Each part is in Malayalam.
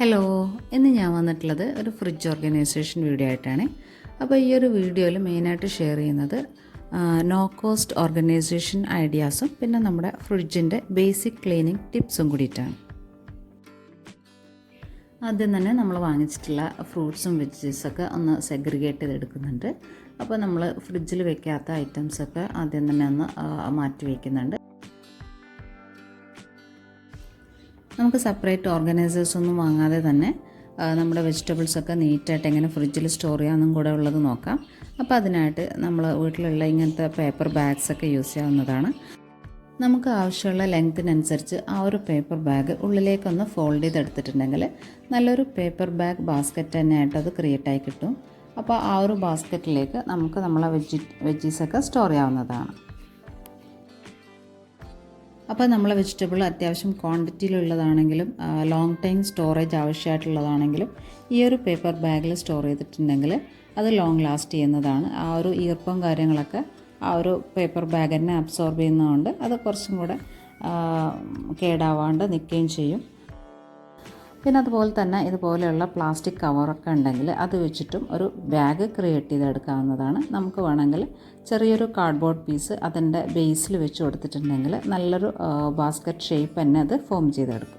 ഹലോ, ഇന്ന് ഞാൻ വന്നിട്ടുള്ളത് ഒരു ഫ്രിഡ്ജ് ഓർഗനൈസേഷൻ വീഡിയോ ആയിട്ടാണ്. അപ്പോൾ ഈ ഒരു വീഡിയോയിൽ മെയിനായിട്ട് ഷെയർ ചെയ്യുന്നത് നോ കോസ്റ്റ് ഓർഗനൈസേഷൻ ഐഡിയാസും പിന്നെ നമ്മുടെ ഫ്രിഡ്ജിൻ്റെ ബേസിക് ക്ലീനിങ് ടിപ്സും കൂടിയിട്ടാണ്. ആദ്യം തന്നെ നമ്മൾ വാങ്ങിച്ചിട്ടുള്ള ഫ്രൂട്ട്സും വെജിറ്റബിൾസൊക്കെ ഒന്ന് സെഗ്രിഗേറ്റ് ചെയ്തെടുക്കുന്നുണ്ട്. അപ്പോൾ നമ്മൾ ഫ്രിഡ്ജിൽ വെക്കാത്ത ഐറ്റംസൊക്കെ ആദ്യം തന്നെ ഒന്ന് മാറ്റി വയ്ക്കുന്നുണ്ട്. നമുക്ക് സെപ്പറേറ്റ് ഓർഗനൈസേഴ്സ് ഒന്നും വാങ്ങാതെ തന്നെ നമ്മുടെ വെജിറ്റബിൾസൊക്കെ നീറ്റായിട്ട് എങ്ങനെ ഫ്രിഡ്ജിൽ സ്റ്റോർ ചെയ്യാമെന്നും കൂടെ ഉള്ളത് നോക്കാം. അപ്പോൾ അതിനായിട്ട് നമ്മൾ വീട്ടിലുള്ള ഇങ്ങനത്തെ പേപ്പർ ബാഗ്സൊക്കെ യൂസ് ചെയ്യാവുന്നതാണ്. നമുക്ക് ആവശ്യമുള്ള ലെങ്ത്തിനനുസരിച്ച് ആ ഒരു പേപ്പർ ബാഗ് ഉള്ളിലേക്കൊന്ന് ഫോൾഡ് ചെയ്തെടുത്തിട്ടുണ്ടെങ്കിൽ നല്ലൊരു പേപ്പർ ബാഗ് ബാസ്ക്കറ്റ് തന്നെയായിട്ട് അത് ക്രിയേറ്റ് ആയി കിട്ടും. അപ്പോൾ ആ ഒരു ബാസ്ക്കറ്റിലേക്ക് നമുക്ക് നമ്മളെ വെജീസൊക്കെ സ്റ്റോർ ചെയ്യാവുന്നതാണ്. അപ്പോൾ നമ്മളെ വെജിറ്റബിൾ അത്യാവശ്യം ക്വാണ്ടിറ്റിയിലുള്ളതാണെങ്കിലും ലോങ് ടൈം സ്റ്റോറേജ് ആവശ്യമായിട്ടുള്ളതാണെങ്കിലും ഈ ഒരു പേപ്പർ ബാഗിൽ സ്റ്റോർ ചെയ്തിട്ടുണ്ടെങ്കിൽ അത് ലോങ് ലാസ്റ്റ് ചെയ്യുന്നതാണ്. ആ ഒരു ഈർപ്പം കാര്യങ്ങളൊക്കെ ആ ഒരു പേപ്പർ ബാഗ് തന്നെ അബ്സോർബ് ചെയ്യുന്നതുകൊണ്ട് അത് കുറച്ചും കൂടെ കേടാവാണ്ട് നിൽക്കുകയും ചെയ്യും. പിന്നെ അതുപോലെ തന്നെ ഇതുപോലെയുള്ള പ്ലാസ്റ്റിക് കവറൊക്കെ ഉണ്ടെങ്കിൽ അത് വെച്ചിട്ടും ഒരു ബാഗ് ക്രിയേറ്റ് ചെയ്തെടുക്കാവുന്നതാണ്. നമുക്ക് വേണമെങ്കിൽ ചെറിയൊരു കാർഡ്ബോർഡ് പീസ് അതിൻ്റെ ബേസിൽ വെച്ച് കൊടുത്തിട്ടുണ്ടെങ്കിൽ നല്ലൊരു ബാസ്ക്കറ്റ് ഷേപ്പ് തന്നെ അത് ഫോം ചെയ്തെടുക്കും.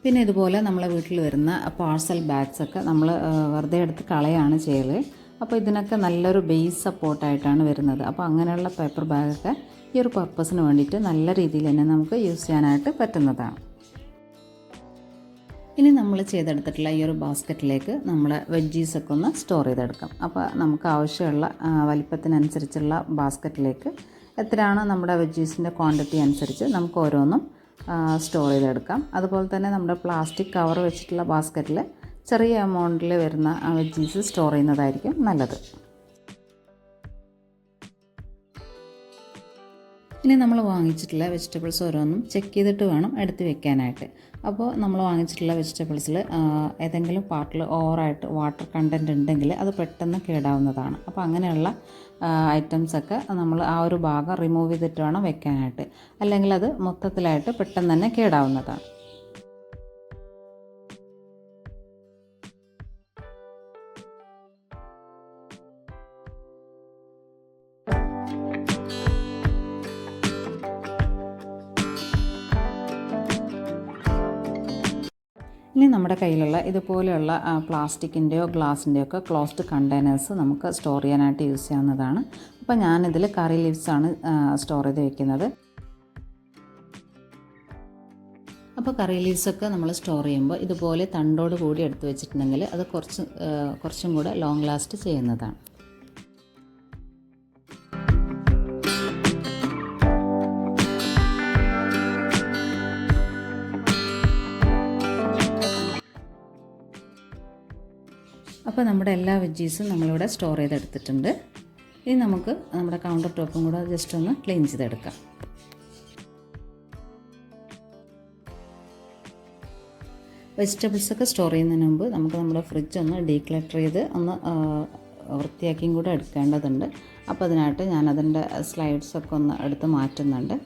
പിന്നെ ഇതുപോലെ നമ്മളെ വീട്ടിൽ വരുന്ന പാഴ്സൽ ബാഗ്സൊക്കെ നമ്മൾ വെറുതെ എടുത്ത് കളയാണ് ചെയ്യല്. അപ്പോൾ ഇതിനൊക്കെ നല്ലൊരു ബേസ് സപ്പോർട്ടായിട്ടാണ് വരുന്നത്. അപ്പോൾ അങ്ങനെയുള്ള പേപ്പർ ബാഗൊക്കെ ഈ ഒരു പർപ്പസിന് വേണ്ടിയിട്ട് നല്ല രീതിയിൽ തന്നെ നമുക്ക് യൂസ് ചെയ്യാനായിട്ട് പറ്റുന്നതാണ്. ഇനി നമ്മൾ ചെയ്തെടുത്തിട്ടുള്ള ഈ ഒരു ബാസ്ക്കറ്റിലേക്ക് നമ്മൾ വെജീസൊക്കെ ഒന്ന് സ്റ്റോർ ചെയ്തെടുക്കാം. അപ്പോൾ നമുക്ക് ആവശ്യമുള്ള വലിപ്പത്തിനനുസരിച്ചുള്ള ബാസ്ക്കറ്റിലേക്ക് എത്രയാണ് നമ്മുടെ വെജീസിൻ്റെ ക്വാണ്ടിറ്റി അനുസരിച്ച് നമുക്ക് ഓരോന്നും സ്റ്റോർ ചെയ്തെടുക്കാം. അതുപോലെ തന്നെ നമ്മുടെ പ്ലാസ്റ്റിക് കവർ വെച്ചിട്ടുള്ള ബാസ്ക്കറ്റിൽ ചെറിയ എമൗണ്ടിൽ വരുന്ന വെജീസ് സ്റ്റോർ ചെയ്യുന്നതായിരിക്കും നല്ലത്. ഇനി നമ്മൾ വാങ്ങിച്ചിട്ടുള്ള വെജിറ്റബിൾസ് ഓരോന്നും ചെക്ക് ചെയ്തിട്ട് വേണം എടുത്ത് വെക്കാനായിട്ട്. അപ്പോൾ നമ്മൾ വാങ്ങിച്ചിട്ടുള്ള വെജിറ്റബിൾസിൽ ഏതെങ്കിലും പാർട്ടിൽ ഓവറായിട്ട് വാട്ടർ കണ്ടൻറ്റ് ഉണ്ടെങ്കിൽ അത് പെട്ടെന്ന് കേടാവുന്നതാണ്. അപ്പോൾ അങ്ങനെയുള്ള ഐറ്റംസൊക്കെ നമ്മൾ ആ ഒരു ഭാഗം റിമൂവ് ചെയ്തിട്ട് വേണം വെക്കാനായിട്ട്, അല്ലെങ്കിൽ അത് മൊത്തത്തിലായിട്ട് പെട്ടെന്ന് തന്നെ കേടാവുന്നതാണ്. ഇനി നമ്മുടെ കയ്യിലുള്ള ഇതുപോലെയുള്ള പ്ലാസ്റ്റിക്കിൻ്റെയോ ഗ്ലാസിൻ്റെയോ ഒക്കെ ക്ലോസ്ഡ് കണ്ടെയ്നേഴ്സ് നമുക്ക് സ്റ്റോർ ചെയ്യാനായിട്ട് യൂസ് ചെയ്യാവുന്നതാണ്. അപ്പോൾ ഞാനിതിൽ കറി ലീവ്സാണ് സ്റ്റോർ ചെയ്ത് വെക്കുന്നത്. അപ്പോൾ കറി ലീവ്സൊക്കെ നമ്മൾ സ്റ്റോർ ചെയ്യുമ്പോൾ ഇതുപോലെ തണ്ടോട് കൂടി എടുത്ത് വെച്ചിട്ടുണ്ടെങ്കിൽ അത് കുറച്ചും കൂടെ ലോങ് ലാസ്റ്റ് ചെയ്യുന്നതാണ്. അപ്പോൾ നമ്മുടെ എല്ലാ വെജീസും നമ്മളിവിടെ സ്റ്റോർ ചെയ്തെടുത്തിട്ടുണ്ട്. ഇനി നമുക്ക് നമ്മുടെ കൗണ്ടർ ടോപ്പും കൂടെ ജസ്റ്റ് ഒന്ന് ക്ലീൻ ചെയ്തെടുക്കാം. വെജിറ്റബിൾസൊക്കെ സ്റ്റോർ ചെയ്യുന്നതിന് മുമ്പ് നമുക്ക് നമ്മുടെ ഫ്രിഡ്ജ് ഒന്ന് ഡീക്ലട്ടർ ചെയ്ത് ഒന്ന് വൃത്തിയാക്കിയും കൂടെ എടുക്കേണ്ടതുണ്ട്. അപ്പോൾ അതിനായിട്ട് ഞാനതിൻ്റെ സ്ലൈഡ്സൊക്കെ ഒന്ന് എടുത്ത് മാറ്റുന്നുണ്ട്.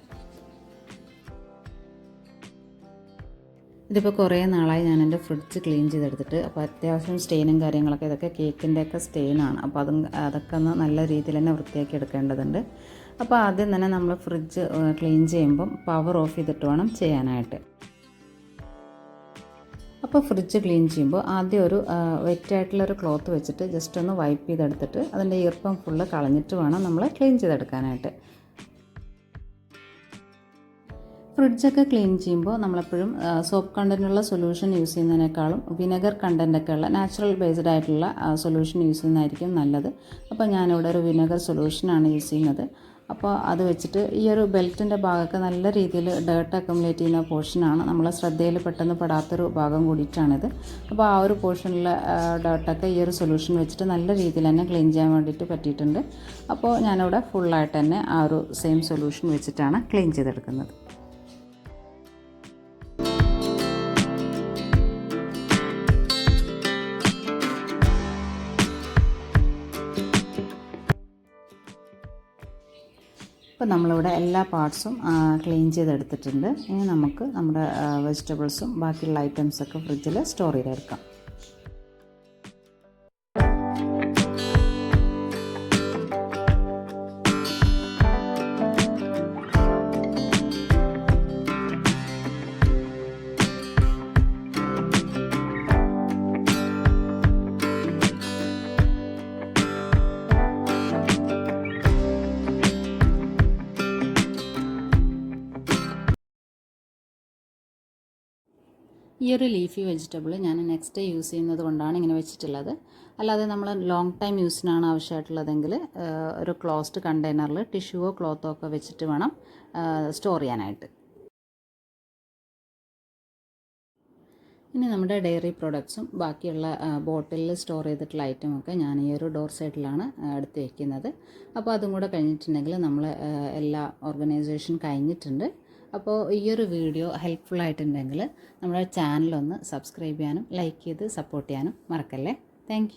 ഇതിപ്പോൾ കുറേ നാളായി ഞാൻ എൻ്റെ ഫ്രിഡ്ജ് ക്ലീൻ ചെയ്തെടുത്തിട്ട്. അപ്പോൾ അത്യാവശ്യം സ്റ്റെയിനും കാര്യങ്ങളൊക്കെ, ഇതൊക്കെ കേക്കിൻ്റെയൊക്കെ സ്റ്റെയിനാണ്. അപ്പോൾ അതൊക്കെ ഒന്ന് നല്ല രീതിയിൽ തന്നെ വൃത്തിയാക്കി എടുക്കേണ്ടതുണ്ട്. അപ്പോൾ ആദ്യം തന്നെ നമ്മൾ ഫ്രിഡ്ജ് ക്ലീൻ ചെയ്യുമ്പം പവർ ഓഫ് ചെയ്തിട്ട് വേണം ചെയ്യാനായിട്ട്. അപ്പോൾ ഫ്രിഡ്ജ് ക്ലീൻ ചെയ്യുമ്പോൾ ആദ്യം ഒരു വെറ്റായിട്ടുള്ളൊരു ക്ലോത്ത് വെച്ചിട്ട് ജസ്റ്റ് ഒന്ന് വൈപ്പ് ചെയ്തെടുത്തിട്ട് അതിൻ്റെ ഈർപ്പം ഫുള്ള് കളഞ്ഞിട്ട് വേണം നമ്മൾ ക്ലീൻ ചെയ്തെടുക്കാനായിട്ട്. ഫ്രിഡ്ജൊക്കെ ക്ലീൻ ചെയ്യുമ്പോൾ നമ്മളെപ്പോഴും സോപ്പ് കണ്ടൻറ്റുള്ള സൊല്യൂഷൻ യൂസ് ചെയ്യുന്നതിനേക്കാളും വിനെഗർ കണ്ടൻറ്റൊക്കെ ഉള്ള നാച്ചുറൽ ബേസ്ഡ് ആയിട്ടുള്ള സൊല്യൂഷൻ യൂസ് ചെയ്യുന്നതായിരിക്കും നല്ലത്. അപ്പോൾ ഞാനിവിടെ ഒരു വിനെഗർ സൊല്യൂഷനാണ് യൂസ് ചെയ്യുന്നത്. അപ്പോൾ അത് വെച്ചിട്ട് ഈ ഒരു ബെൽറ്റിൻ്റെ ഭാഗമൊക്കെ നല്ല രീതിയിൽ ഡേർട്ട് അക്യുമുലേറ്റ് ചെയ്യുന്ന പോർഷനാണ്. നമ്മളെ ശ്രദ്ധയിൽ പെട്ടെന്ന് പെടാത്തൊരു ഭാഗം കൂടിയിട്ടാണിത്. അപ്പോൾ ആ ഒരു പോർഷനിലെ ഡേർട്ടൊക്കെ ഈ ഒരു സൊല്യൂഷൻ വെച്ചിട്ട് നല്ല രീതിയിൽ തന്നെ ക്ലീൻ ചെയ്യാൻ വേണ്ടിയിട്ട് പറ്റിയിട്ടുണ്ട്. അപ്പോൾ ഞാനിവിടെ ഫുള്ളായിട്ട് തന്നെ ആ ഒരു സെയിം സൊല്യൂഷൻ വെച്ചിട്ടാണ് ക്ലീൻ ചെയ്തെടുക്കുന്നത്. ഇപ്പോൾ നമ്മളിവിടെ എല്ലാ പാർട്സും ക്ലീൻ ചെയ്തെടുത്തിട്ടുണ്ട്. ഇനി നമുക്ക് നമ്മുടെ വെജിറ്റബിൾസും ബാക്കിയുള്ള ഐറ്റംസൊക്കെ ഫ്രിഡ്ജിൽ സ്റ്റോർ ചെയ്തെടുക്കാം. ഈ ഒരു ലീഫി വെജിറ്റബിൾ ഞാൻ നെക്സ്റ്റ് യൂസ് ചെയ്യുന്നത് കൊണ്ടാണ് ഇങ്ങനെ വെച്ചിട്ടുള്ളത്. അല്ലാതെ നമ്മൾ ലോങ് ടൈം യൂസിനാണ് ആവശ്യമായിട്ടുള്ളതെങ്കിൽ ഒരു ക്ലോസ്ഡ് കണ്ടെയ്നറിൽ ടിഷ്യൂവോ ക്ലോത്തോ ഒക്കെ വെച്ചിട്ട് വേണം സ്റ്റോർ ചെയ്യാനായിട്ട്. ഇനി നമ്മുടെ ഡയറി പ്രോഡക്ട്സും ബാക്കിയുള്ള ബോട്ടിലിൽ സ്റ്റോർ ചെയ്തിട്ടുള്ള ഐറ്റമൊക്കെ ഞാൻ ഈ ഒരു ഡോർ സൈഡിലാണ് എടുത്ത് വയ്ക്കുന്നത്. അപ്പോൾ അതും കൂടെ കഴിഞ്ഞിട്ടുണ്ടെങ്കിൽ നമ്മൾ എല്ലാ ഓർഗനൈസേഷൻ കഴിഞ്ഞിട്ടുണ്ട്. അപ്പോൾ ഈ ഒരു വീഡിയോ ഹെൽപ്ഫുൾ ആയിട്ടുണ്ടെങ്കിൽ നമ്മുടെ ചാനലൊന്ന് സബ്സ്ക്രൈബ് ചെയ്യാനും ലൈക്ക് ചെയ്ത് സപ്പോർട്ട് ചെയ്യാനും മറക്കല്ലേ. താങ്ക്